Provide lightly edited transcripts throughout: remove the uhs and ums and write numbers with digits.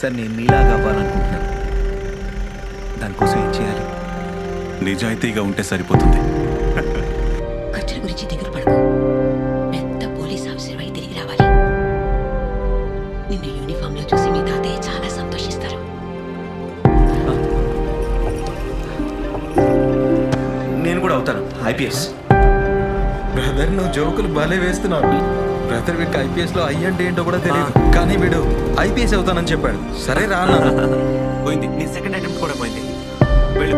Sir నేను మీలాగా అవ్వాలనుకుంటున్నాను. దానికోసం ఏం చేయాలి? నిజాయితీగా ఉంటే సరిపోతుంది. ఖర్చుల గురించి దిగులు పడకు. పెద్ద పోలీస్ ఆఫీసర్ అయి తిరిగి రావాలి. నిన్ను యూనిఫామ్ లో చూసి మీ తాతయ్య చాలా సంతోషిస్తారు. నేను కూడా అవుతాను ఐపీఎస్. బ్రదర్ నువ్వు జోకులు భలే వేస్తున్నావు. బ్రదర్ వీడికి ఐపీఎస్ లో ఐ అంటే ఏంటో కూడా తెలియదు, కానీ వీడు ఐపీఎస్ అవుతానని చెప్పాడు. సరే రా అన్నాను. పోయింది, నీ సెకండ్ అటెంప్ట్ కూడా పోయింది. వెళ్ళు.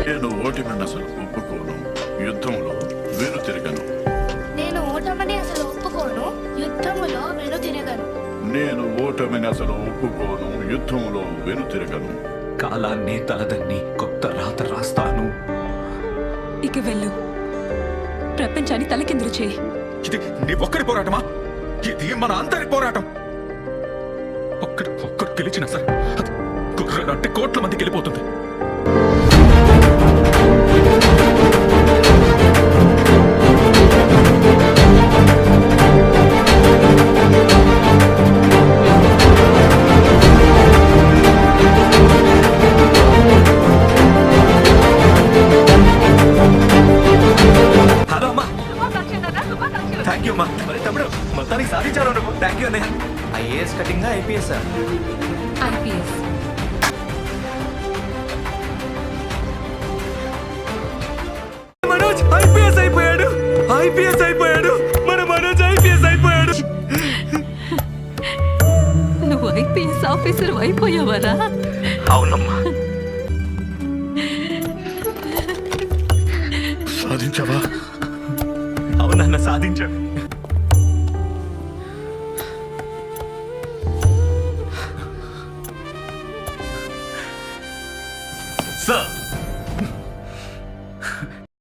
నేను ఓటమిని అసలు ఒప్పుకోను, యుద్ధంలో వేరు తిరగను. నేను ఓటమని అసలు ఒప్పుకోను, యుద్ధములో వెనుతిరగను. నేను ఓటమిని అసలు ఒప్పుకోను, యుద్ధంలో వెను తిరగను. కాలాన్ని తలదన్ని కొత్త రాత రాస్తాను. ఇక వెళ్ళు, ప్రపంచాన్ని తలకిందులు చేయి. ఇది నీ ఒక్కడి పోరాటమా? ఇది మన అందరి పోరాటం. ఒక్కడు గెలిచినా సరే అది గుర్రెలు అంటే కోట్ల మందికి వెళ్ళిపోతుంది. హలో అమ్మా. థ్యాంక్ యూ అమ్మా. మరి తమ్ముడు మొత్తానికి సాధించారు నువ్వు. థ్యాంక్ యూ అన్నయ్య. IAS cutting IPS IPS. Manoj IPS అయిపోయాడు. ఐపీఎస్ అయిపోయాడు. మన మనోజ్ ఐపీఎస్ అయిపోయాడు. నువ్వు ఐపీఎస్ ఆఫీసర్ అయిపోయావరా? అవునమ్మా. సాధించావా? అవునన్న సాధించాడు. సార్